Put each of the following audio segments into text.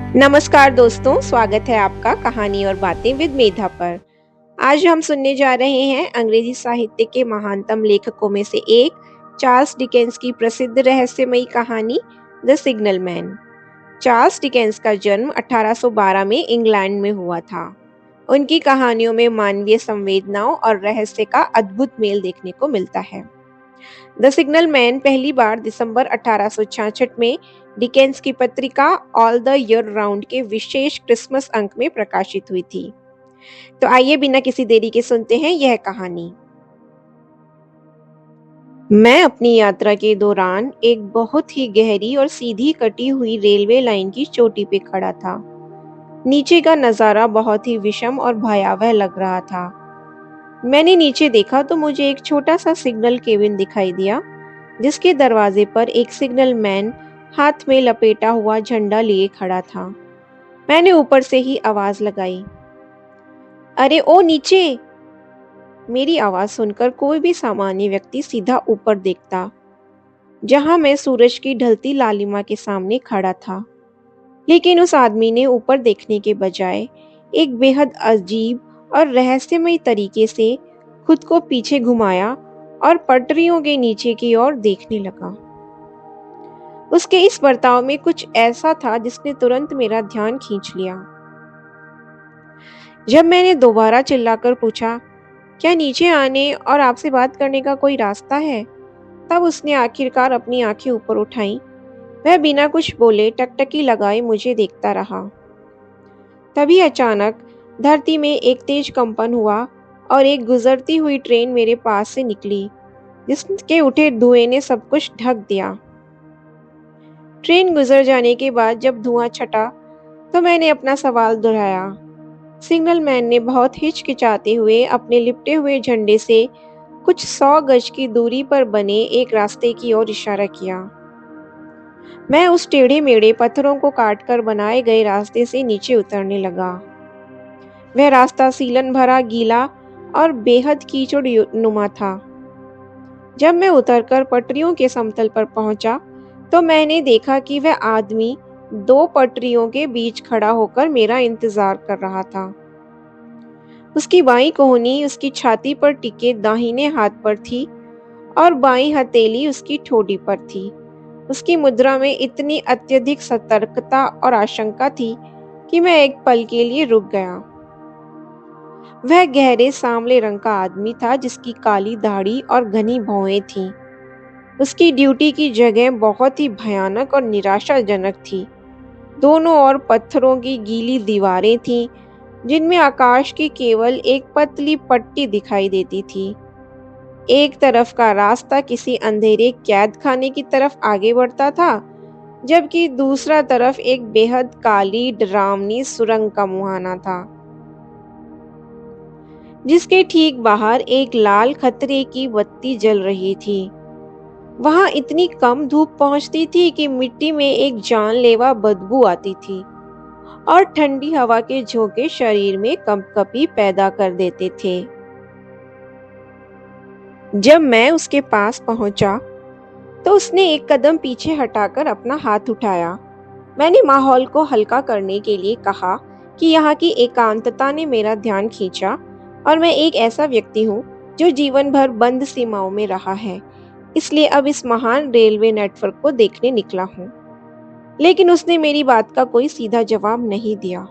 नमस्कार दोस्तों, स्वागत है आपका कहानी और बातें विद मेधा पर। आज हम सुनने जा रहे हैं अंग्रेजी साहित्य के महानतम लेखकों में से एक चार्ल्स डिकेंस की प्रसिद्ध रहस्यमयी कहानी the signal man. Charles Dickens का जन्म 1812 में इंग्लैंड में हुआ था। उनकी कहानियों में मानवीय संवेदनाओं और रहस्य का अद्भुत मेल देखने को मिलता है। द सिग्नल मैन पहली बार दिसंबर 1866 में डिकेंस की पत्रिका ऑल द ईयर राउंड के विशेष क्रिसमस अंक में प्रकाशित हुई थी। तो आइए बिना किसी देरी के सुनते हैं यह कहानी। मैं अपनी यात्रा के दौरान एक बहुत ही गहरी और सीधी कटी हुई रेलवे लाइन की चोटी पे खड़ा था। नीचे का नजारा बहुत ही विषम और भयावह लग रहा था। मैंने नीचे देखा तो मुझे एक छोटा सा सिग्नल केबिन दिखाई दिया, जिसके दरवाजे पर एक सिग्नल मैन हाथ में लपेटा हुआ झंडा लिए खड़ा था। मैंने ऊपर से ही आवाज लगाई, अरे ओ नीचे। मेरी आवाज सुनकर कोई भी सामान्य व्यक्ति सीधा ऊपर देखता, जहां मैं सूरज की ढलती लालिमा के सामने खड़ा था। लेकिन उस आदमी ने ऊपर देखने के बजाय एक बेहद अजीब और रहस्यमय तरीके से खुद को पीछे घुमाया और पटरियों के नीचे की ओर देखने लगा। उसके इस बर्ताव में कुछ ऐसा था जिसने तुरंत मेरा ध्यान खींच लिया। जब मैंने दोबारा चिल्लाकर पूछा, क्या नीचे आने और आपसे बात करने का कोई रास्ता है, तब उसने आखिरकार अपनी आंखें ऊपर उठाई। वह बिना कुछ बोले टकटकी लगाए मुझे देखता रहा। तभी अचानक धरती में एक तेज कंपन हुआ और एक गुजरती हुई ट्रेन मेरे पास से निकली, जिसके उठे धुएं ने सब कुछ ढक दिया। ट्रेन गुजर जाने के बाद जब धुआं छटा तो मैंने अपना सवाल दोहराया। सिग्नल मैन ने बहुत हिचकिचाते हुए अपने लिपटे हुए झंडे से कुछ 100 गज की दूरी पर बने एक रास्ते की ओर इशारा किया। मैं उस टेढ़े मेढ़े पत्थरों को काटकर बनाए गए रास्ते से नीचे उतरने लगा। वह रास्ता सीलन भरा, गीला और बेहद कीचड़ नुमा था। जब मैं उतरकर पटरियों के समतल पर पहुंचा तो मैंने देखा कि वह आदमी 2 पटरियों के बीच खड़ा होकर मेरा इंतजार कर रहा था। उसकी बाईं कोहनी उसकी छाती पर टिके दाहिने हाथ पर थी और बाईं हथेली उसकी ठोड़ी पर थी। उसकी मुद्रा में इतनी अत्यधिक सतर्कता और आशंका थी कि मैं एक पल के लिए रुक गया। वह गहरे सांवले रंग का आदमी था, जिसकी काली दाढ़ी और घनी भौहें थीं। उसकी ड्यूटी की जगह बहुत ही भयानक और निराशाजनक थी। दोनों ओर पत्थरों की गीली दीवारें थीं, जिनमें आकाश की केवल एक पतली पट्टी दिखाई देती थी। एक तरफ का रास्ता किसी अंधेरे कैद खाने की तरफ आगे बढ़ता था, जबकि दूसरा तरफ एक बेहद काली डरावनी सुरंग का मुहाना था, जिसके ठीक बाहर एक लाल खतरे की बत्ती जल रही थी। वहां इतनी कम धूप पहुंचती थी कि मिट्टी में एक जानलेवा बदबू आती थी और ठंडी हवा के झोंके शरीर में कंपकपी पैदा कर देते थे। जब मैं उसके पास पहुंचा तो उसने एक कदम पीछे हटाकर अपना हाथ उठाया। मैंने माहौल को हल्का करने के लिए कहा कि यहाँ की एकांतता ने मेरा ध्यान खींचा और मैं एक ऐसा व्यक्ति हूँ जो जीवन भर बंद सीमाओं में रहा है, इसलिए अब इस महान रेलवे नेटवर्क को देखने निकला हूँ। लेकिन उसने मेरी बात का कोई सीधा जवाब नहीं दिया।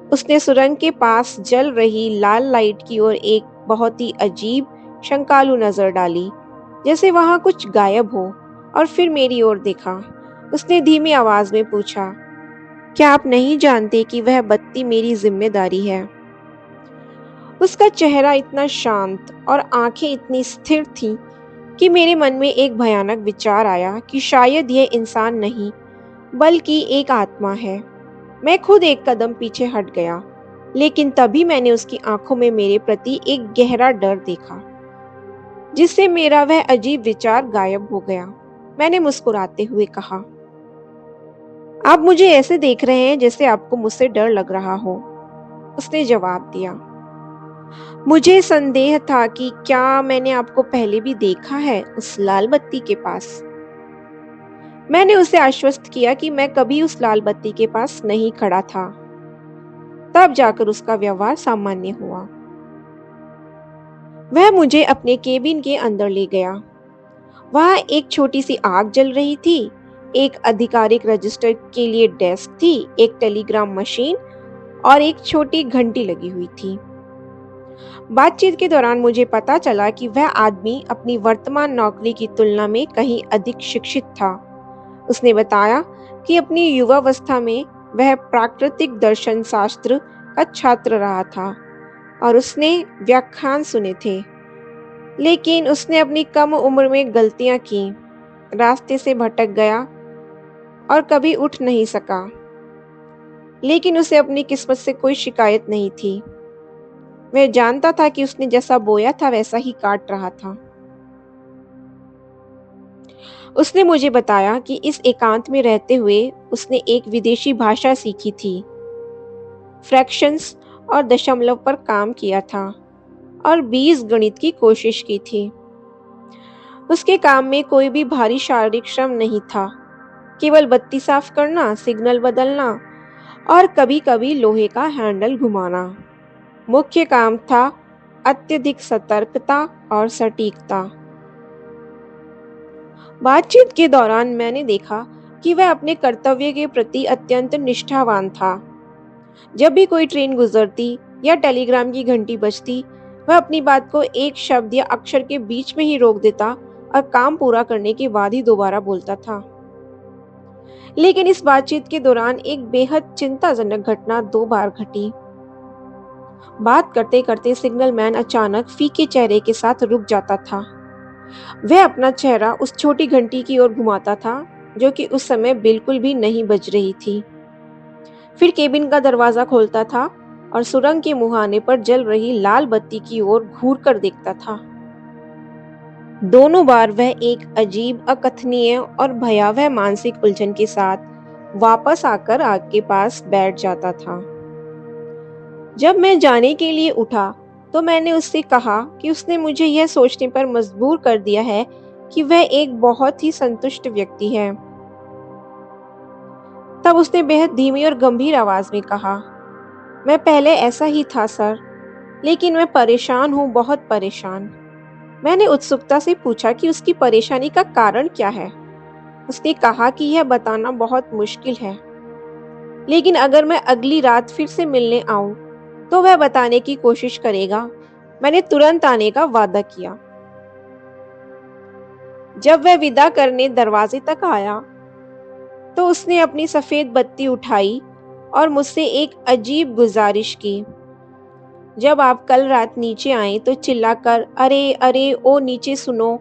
उसने सुरंग के पास जल रही लाल लाइट की ओर एक बहुत ही अजीब शंकालु नजर डाली, जैसे वहां कुछ गायब हो, और फिर मेरी ओर देखा। उसने धीमी आवाज में पूछा, क्या आप नहीं जानते कि वह बत्ती मेरी जिम्मेदारी है? उसका चेहरा इतना शांत और आंखें इतनी स्थिर थीं कि मेरे मन में एक भयानक विचार आया कि शायद यह इंसान नहीं बल्कि एक आत्मा है। मैं खुद एक कदम पीछे हट गया, लेकिन तभी मैंने उसकी आंखों में मेरे प्रति एक गहरा डर देखा, जिससे मेरा वह अजीब विचार गायब हो गया। मैंने मुस्कुराते हुए कहा, आप मुझे ऐसे देख रहे हैं जैसे आपको मुझसे डर लग रहा हो। उसने जवाब दिया, मुझे संदेह था कि क्या मैंने आपको पहले भी देखा है उस लाल बत्ती के पास। मैंने उसे आश्वस्त किया कि मैं कभी उस लाल बत्ती के पास नहीं खड़ा था। तब जाकर उसका व्यवहार सामान्य हुआ। वह मुझे अपने केबिन के अंदर ले गया। वहां एक छोटी सी आग जल रही थी, एक आधिकारिक रजिस्टर के लिए डेस्क थी, एक टेलीग्राम मशीन और एक छोटी घंटी लगी हुई थी। बातचीत के दौरान मुझे पता चला कि वह आदमी अपनी वर्तमान नौकरी की तुलना में कहीं अधिक शिक्षित था। उसने बताया कि अपनी युवावस्था में वह प्राकृतिक दर्शन शास्त्र का छात्र रहा था और उसने व्याख्यान सुने थे, लेकिन उसने अपनी कम उम्र में गलतियां की, रास्ते से भटक गया और कभी उठ नहीं सका। लेकिन उसे अपनी किस्मत से कोई शिकायत नहीं थी। वह जानता था कि उसने जैसा बोया था वैसा ही काट रहा था। उसने मुझे बताया कि इस एकांत में रहते हुए उसने एक विदेशी भाषा सीखी थी, फ्रैक्शंस और दशमलव पर काम किया था और बीज गणित की कोशिश की थी। उसके काम में कोई भी भारी शारीरिक श्रम नहीं था, केवल बत्ती साफ करना, सिग्नल बदलना और कभी-कभी लोहे का हैंडल घुमाना। मुख्य काम था अत्यधिक सतर्कता और सटीकता। बातचीत के दौरान मैंने देखा कि वह अपने कर्तव्य के प्रति अत्यंत निष्ठावान था। जब भी कोई ट्रेन गुजरती या टेलीग्राम की घंटी बजती, वह अपनी बात को एक शब्द या अक्षर के बीच में ही रोक देता और काम पूरा करने के बाद ही दोबारा बोलता था। लेकिन इस बातचीत के दौरान एक बेहद चिंताजनक घटना 2 बार घटी। बात करते करते सिग्नल मैन अचानक फीके चेहरे के साथ रुक जाता था। वह अपना चेहरा उस छोटी घंटी की ओर घुमाता था जो कि उस समय बिल्कुल भी नहीं बज रही थी। फिर केबिन का दरवाजा खोलता था और सुरंग के मुहाने पर जल रही लाल बत्ती की ओर घूर कर देखता था। दोनों बार वह एक अजीब, अकथनीय और भयावह मानसिक उलझन के साथ वापस आकर आग के पास बैठ जाता था। जब मैं जाने के लिए उठा तो मैंने उससे कहा कि उसने मुझे यह सोचने पर मजबूर कर दिया है कि वह एक बहुत ही संतुष्ट व्यक्ति है। तब उसने बेहद धीमी और गंभीर आवाज में कहा, मैं पहले ऐसा ही था सर, लेकिन मैं परेशान हूँ, बहुत परेशान। मैंने उत्सुकता से पूछा कि उसकी परेशानी का कारण क्या है। उसने कहा कि यह बताना बहुत मुश्किल है, लेकिन अगर मैं अगली रात फिर से मिलने आऊं तो वह बताने की कोशिश करेगा। मैंने तुरंत आने का वादा किया। जब वह विदा करने दरवाजे तक आया तो उसने अपनी सफेद बत्ती उठाई और मुझसे एक अजीब गुजारिश की, जब आप कल रात नीचे आए तो चिल्लाकर अरे अरे ओ नीचे सुनो,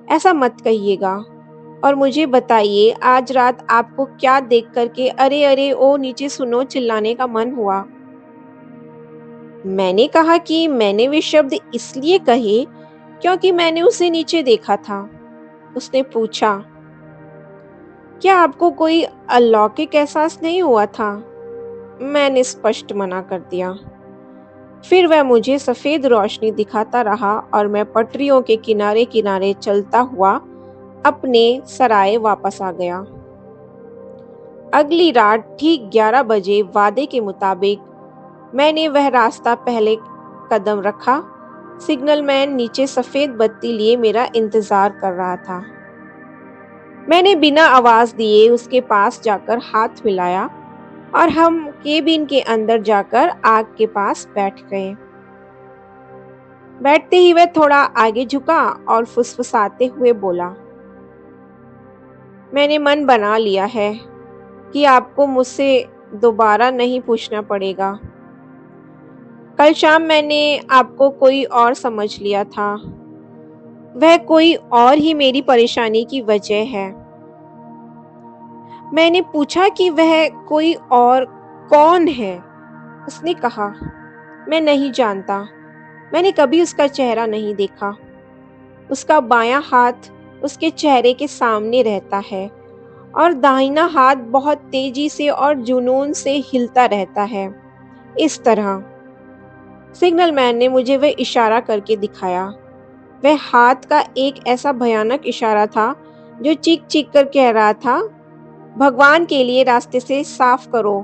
ऐसा मत कहिएगा और मुझे बताइए आज रात आपको क्या देख करके अरे अरे ओ नीचे सुनो चिल्लाने का मन हुआ। मैंने कहा कि मैंने वे शब्द इसलिए कहे क्योंकि मैंने उसे नीचे देखा था। उसने पूछा, क्या आपको कोई अलौकिक एहसास नहीं हुआ था? मैंने स्पष्ट मना कर दिया। फिर वह मुझे सफेद रोशनी दिखाता रहा और मैं पटरियों के किनारे किनारे चलता हुआ अपने सराय वापस आ गया। अगली रात ठीक 11 बजे वादे के मुताबिक मैंने वह रास्ता पहले कदम रखा। सिग्नल मैन नीचे सफेद बत्ती लिए मेरा इंतजार कर रहा था। मैंने बिना आवाज दिए उसके पास जाकर हाथ मिलाया और हम केबिन के अंदर जाकर आग के पास बैठ गए। बैठते ही वह थोड़ा आगे झुका और फुसफुसाते हुए बोला, मैंने मन बना लिया है कि आपको मुझसे दोबारा नहीं पूछना पड़ेगा। कल शाम मैंने आपको कोई और समझ लिया था। वह कोई और ही मेरी परेशानी की वजह है। मैंने पूछा कि वह कोई और कौन है? उसने कहा, मैं नहीं जानता। मैंने कभी उसका चेहरा नहीं देखा। उसका बायां हाथ उसके चेहरे के सामने रहता है और दाहिना हाथ बहुत तेजी से और जुनून से हिलता रहता है, इस तरह। सिग्नल मैन ने मुझे वह इशारा करके दिखाया। वह हाथ का एक ऐसा भयानक इशारा था जो चीख चीख कर कह रहा था, भगवान के लिए रास्ते से साफ करो।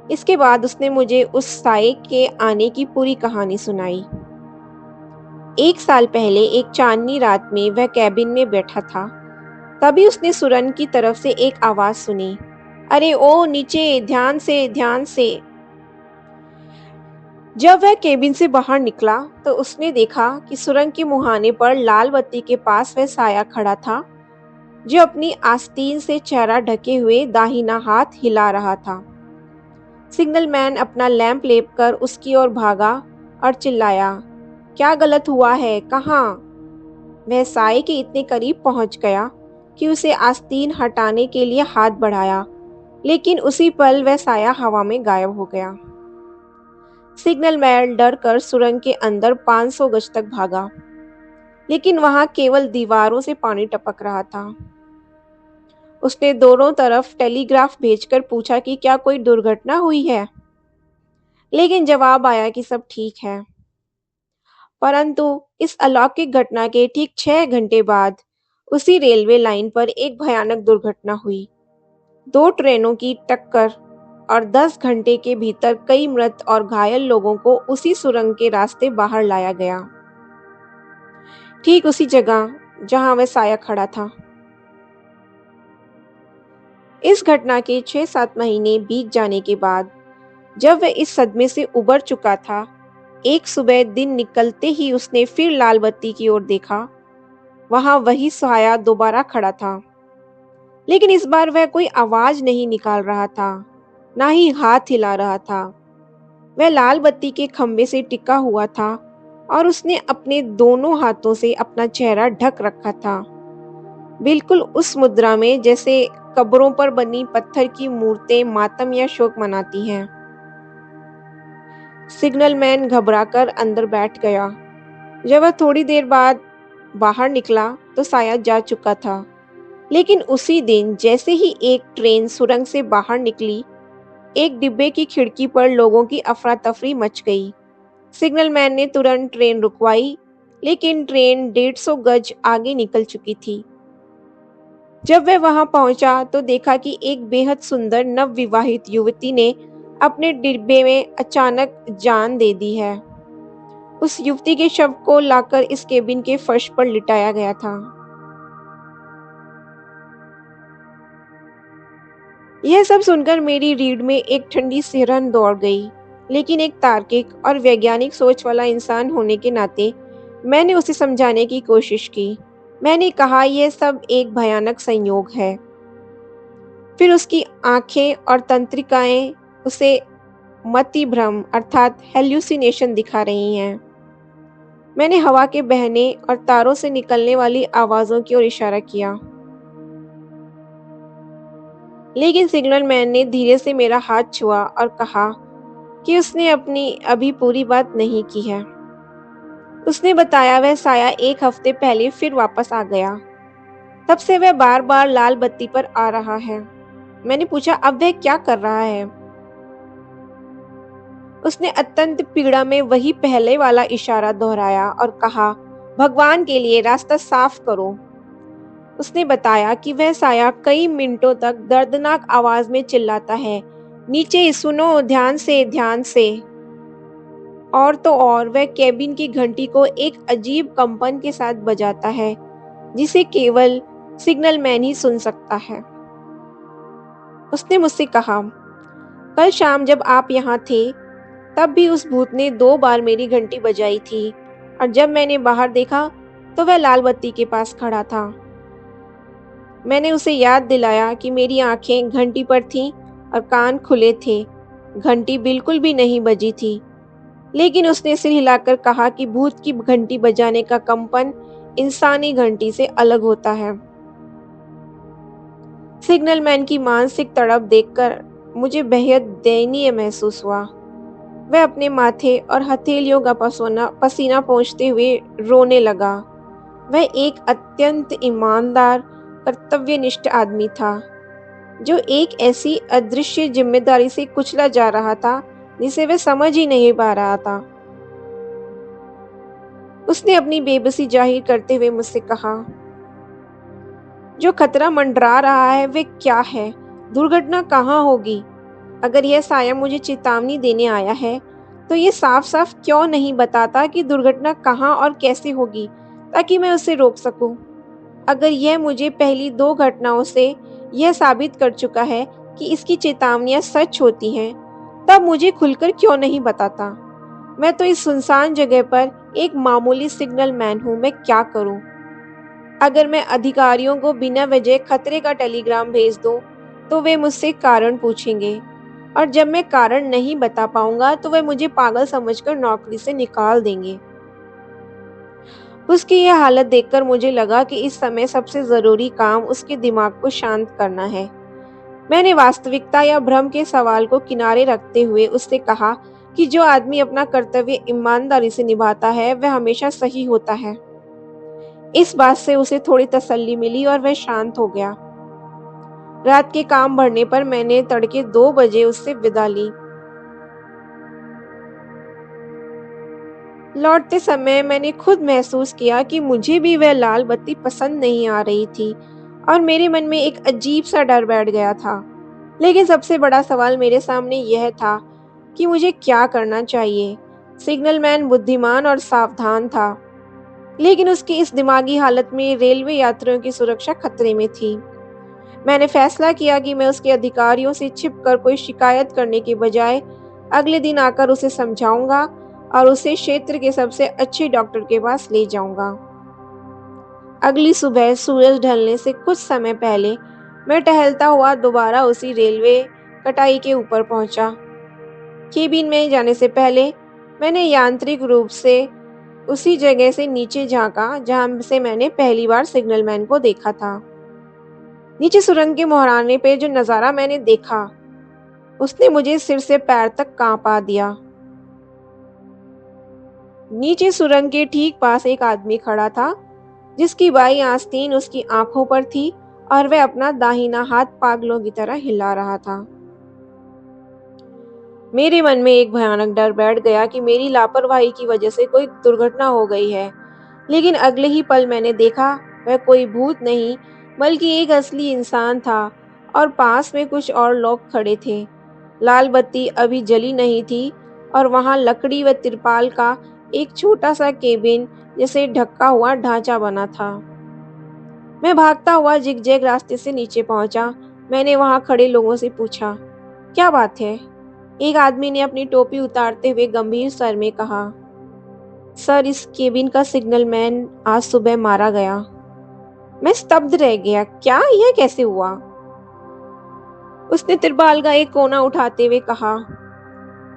इसके बाद उसने मुझे उस साये के आने की पूरी कहानी सुनाई। 1 साल पहले एक चांदनी रात में वह कैबिन में बैठा था। तभी उसने सुरन की तरफ से एक आवाज सुनी, अरे ओ नीचे, ध्यान से ध्यान से। जब वह केबिन से बाहर निकला तो उसने देखा कि सुरंग के मुहाने पर लाल बत्ती के पास वह साया खड़ा था, जो अपनी आस्तीन से चेहरा ढके हुए दाहिना हाथ हिला रहा था। सिग्नल मैन अपना लैंप लेकर उसकी ओर भागा और चिल्लाया, क्या गलत हुआ है, कहाँ? वह साये के इतने करीब पहुंच गया कि उसे आस्तीन हटाने के लिए हाथ बढ़ाया, लेकिन उसी पल वह साया हवा में गायब हो गया। सिग्नल मैन डर कर सुरंग के अंदर 500 गज तक भागा, लेकिन वहां केवल दीवारों से पानी टपक रहा था। उसने दोनों तरफ टेलीग्राफ भेजकर पूछा कि क्या कोई दुर्घटना हुई है, लेकिन जवाब आया कि सब ठीक है। परंतु इस अलौकिक घटना के ठीक 6 घंटे बाद उसी रेलवे लाइन पर एक भयानक दुर्घटना हुई। 2 ट्रेनों की टक्कर और 10 घंटे के भीतर कई मृत और घायल लोगों को उसी सुरंग के रास्ते बाहर लाया गया, ठीक उसी जगह जहां वह साया खड़ा था। इस घटना के 6-7 महीने बीत जाने के बाद जब वह इस सदमे से उबर चुका था, एक सुबह दिन निकलते ही उसने फिर लाल बत्ती की ओर देखा। वहां वही साया दोबारा खड़ा था, लेकिन इस बार वह कोई आवाज नहीं निकाल रहा था, ना ही हाथ हिला रहा था। वह लाल बत्ती के खंभे से टिका हुआ था और उसने अपने दोनों हाथों से अपना चेहरा ढक रखा था, बिल्कुल उस मुद्रा में जैसे कब्रों पर बनी पत्थर की मूर्तें मातम या शोक मनाती हैं। सिग्नल मैन घबराकर अंदर बैठ गया। जब वह थोड़ी देर बाद बाहर निकला तो साया जा चुका था, लेकिन उसी दिन जैसे ही एक ट्रेन सुरंग से बाहर निकली, एक डिब्बे की खिड़की पर लोगों की अफरा तफरी मच गई। सिग्नल मैन ने तुरंत ट्रेन रुकवाई, लेकिन ट्रेन 150 गज आगे निकल चुकी थी। जब वह वहां पहुंचा तो देखा कि एक बेहद सुंदर नवविवाहित युवती ने अपने डिब्बे में अचानक जान दे दी है। उस युवती के शव को लाकर इस केबिन के फर्श पर लिटाया गया था। यह सब सुनकर मेरी रीढ़ में एक ठंडी सिहरन दौड़ गई, लेकिन एक तार्किक और वैज्ञानिक सोच वाला इंसान होने के नाते मैंने उसे समझाने की कोशिश की। मैंने कहा, यह सब एक भयानक संयोग है। फिर उसकी आंखें और तंत्रिकाएं उसे मति भ्रम अर्थात हेल्यूसिनेशन दिखा रही हैं। मैंने हवा के बहने और तारों से निकलने वाली आवाजों की ओर इशारा किया, लेकिन सिग्नल मैन ने धीरे से मेरा हाथ छुआ और कहा कि उसने अपनी अभी पूरी बात नहीं की है। उसने बताया वह साया 1 हफ्ते पहले फिर वापस आ गया। तब से वह बार बार लाल बत्ती पर आ रहा है। मैंने पूछा, अब वह क्या कर रहा है? उसने अत्यंत पीड़ा में वही पहले वाला इशारा दोहराया और कहा, भगवान के लिए रास्ता साफ करो। उसने बताया कि वह साया कई मिनटों तक दर्दनाक आवाज में चिल्लाता है, नीचे सुनो, ध्यान से ध्यान से। और तो और वह केबिन की घंटी को एक अजीब कंपन के साथ बजाता है, जिसे केवल सिग्नल मैन ही सुन सकता है। उसने मुझसे कहा, कल शाम जब आप यहाँ थे, तब भी उस भूत ने 2 बार मेरी घंटी बजाई थी, और जब मैंने बाहर देखा तो वह लाल बत्ती के पास खड़ा था। मैंने उसे याद दिलाया कि मेरी आंखें घंटी पर थीं और कान खुले थे। घंटी बिल्कुल भी नहीं बजी थी, लेकिन उसने सिर हिलाकर कहा कि भूत की घंटी बजाने का कंपन इंसानी घंटी से अलग होता है। सिग्नल मैन की मानसिक तड़प देखकर मुझे बेहद दयनीय महसूस हुआ। वह अपने माथे और हथेलियों का पसीना पोंछते हुए रोने लगा। वह एक अत्यंत ईमानदार, कर्तव्यनिष्ठ आदमी था, जो एक ऐसी अदृश्य जिम्मेदारी से कुचला जा रहा था जिसे वह समझ ही नहीं पा रहा था। उसने अपनी बेबसी जाहिर करते हुए मुझसे कहा, जो खतरा मंडरा रहा है वह क्या है? दुर्घटना कहाँ होगी? अगर यह साया मुझे चेतावनी देने आया है, तो ये साफ-साफ क्यों नहीं बताता कि दुर्घटना कहाँ और कैसे होगी, ताकि मैं उसे रोक सकूं? अगर यह मुझे पहली 2 घटनाओं से यह साबित कर चुका है कि इसकी चेतावनियां सच होती हैं, तब मुझे खुलकर क्यों नहीं बताता? मैं तो इस सुनसान जगह पर एक मामूली सिग्नल मैन हूँ, मैं क्या करूँ? अगर मैं अधिकारियों को बिना वजह खतरे का टेलीग्राम भेज दूं, तो वे मुझसे कारण पूछेंगे और जब मैं कारण नहीं बता पाऊंगा तो वे मुझे पागल समझकर नौकरी से निकाल देंगे। उसकी यह हालत देखकर मुझे लगा कि इस समय सबसे जरूरी काम उसके दिमाग को शांत करना है। मैंने वास्तविकता या भ्रम के सवाल को किनारे रखते हुए उससे कहा कि जो आदमी अपना कर्तव्य ईमानदारी से निभाता है वह हमेशा सही होता है। इस बात से उसे थोड़ी तसल्ली मिली और वह शांत हो गया। रात के काम बढ़ने पर मैंने तड़के 2 बजे उससे विदा ली। लौटते समय मैंने खुद महसूस किया कि मुझे भी वह लाल बत्ती पसंद नहीं आ रही थी और मेरे मन में एक अजीब सा डर बैठ गया था। लेकिन सबसे बड़ा सवाल मेरे सामने यह था कि मुझे क्या करना चाहिए। सिग्नल मैन बुद्धिमान और सावधान था, लेकिन उसकी इस दिमागी हालत में रेलवे यात्रियों की सुरक्षा खतरे में थी। मैंने फैसला किया कि मैं उसके अधिकारियों से छिपकर कोई शिकायत करने के बजाय अगले दिन आकर उसे समझाऊंगा और उसे क्षेत्र के सबसे अच्छे डॉक्टर के पास ले जाऊंगा। अगली सुबह सूरज ढलने से कुछ समय पहले मैं टहलता हुआ दोबारा उसी रेलवे कटाई के ऊपर पहुंचा। केबिन में जाने से पहले मैंने यांत्रिक रूप से उसी जगह से नीचे झांका जहां से मैंने पहली बार सिग्नलमैन को देखा था। नीचे सुरंग के मुहाने पे जो नजारा मैंने देखा, उसने मुझे सिर से पैर तक कांपा दिया। नीचे सुरंग के ठीक पास एक आदमी खड़ा था, जिसकी बाईं आस्तीन उसकी आंखों पर थी और वह अपना दाहिना हाथ पागलों की तरह हिला रहा था। मेरे मन में एक भयानक डर बैठ गया कि मेरी लापरवाही की वजह से कोई दुर्घटना हो गई है। लेकिन अगले ही पल मैंने देखा, वह कोई भूत नहीं बल्कि एक असली इंसान था और पास में कुछ और लोग खड़े थे। लाल बत्ती अभी जली नहीं थी और वहां लकड़ी व तिरपाल का एक छोटा सा केबिन जैसे ढका हुआ ढांचा बना था। मैं भागता हुआ जिगजैग रास्ते से नीचे पहुंचा। मैंने वहां खड़े लोगों से पूछा, क्या बात है? एक आदमी ने अपनी टोपी उतारते हुए गंभीर स्वर में कहा, सर, इस केबिन का सिग्नल मैन आज सुबह मारा गया। मैं स्तब्ध रह गया। क्या? यह कैसे हुआ? उसने तिरपाल का एक कोना उठाते हुए कहा,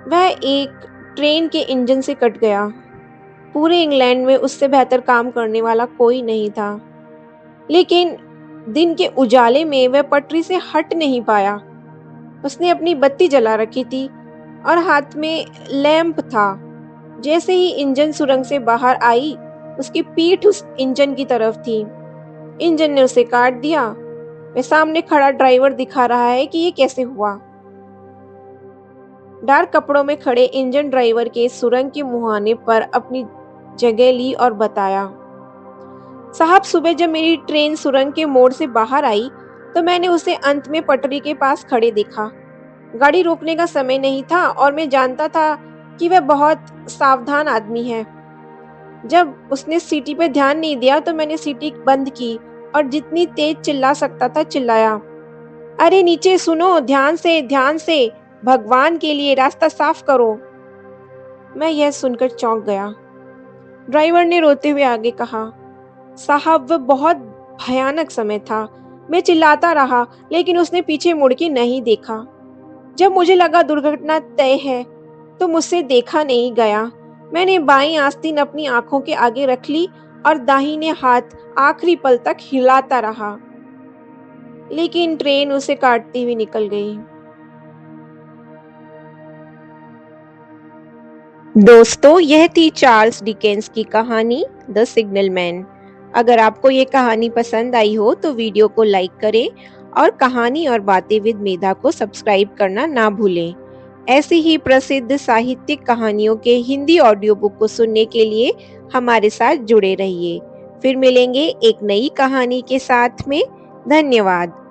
वह एक ट्रेन के इंजन से कट गया। पूरे इंग्लैंड में उससे बेहतर काम करने वाला कोई नहीं था, लेकिन दिन के उजाले में वह पटरी से हट नहीं पाया। उसने अपनी बत्ती जला रखी थी और हाथ में लैंप था। जैसे ही इंजन सुरंग से बाहर आई, उसकी पीठ उस इंजन की तरफ थी। इंजन ने उसे काट दिया। वह सामने खड़ा ड्राइवर दिखा रहा है कि ये कैसे हुआ। डार्क कपड़ों में खड़े इंजन ड्राइवर के सुरंग के मुहाने पर अपनी जगह ली और बताया, साहब, सुबह जब मेरी ट्रेन सुरंग के मोड़ से बाहर आई तो मैंने उसे अंत में पटरी के पास खड़े देखा। गाड़ी रोकने का समय नहीं था और मैं जानता था कि वह बहुत सावधान आदमी है। जब उसने सीटी पे ध्यान नहीं दिया तो मैंने सीटी बंद की और जितनी तेज चिल्ला सकता था चिल्लाया, अरे नीचे सुनो, ध्यान से, भगवान के लिए रास्ता साफ करो। मैं यह सुनकर चौंक गया। ड्राइवर ने रोते हुए आगे कहा, साहब, वह बहुत भयानक समय था। मैं चिल्लाता रहा, लेकिन उसने पीछे मुड़ के नहीं देखा। जब मुझे लगा दुर्घटना तय है तो मुझसे देखा नहीं गया। मैंने बाईं आस्तीन अपनी आंखों के आगे रख ली और दाहिने हाथ आखिरी पल तक हिलाता रहा, लेकिन ट्रेन उसे काटती हुई निकल गई। दोस्तों, यह थी चार्ल्स डिकेंस की कहानी द सिग्नल मैन। अगर आपको ये कहानी पसंद आई हो तो वीडियो को लाइक करें और कहानी और बातें विद मेधा को सब्सक्राइब करना ना भूलें। ऐसी ही प्रसिद्ध साहित्यिक कहानियों के हिंदी ऑडियो बुक को सुनने के लिए हमारे साथ जुड़े रहिए। फिर मिलेंगे एक नई कहानी के साथ में। धन्यवाद।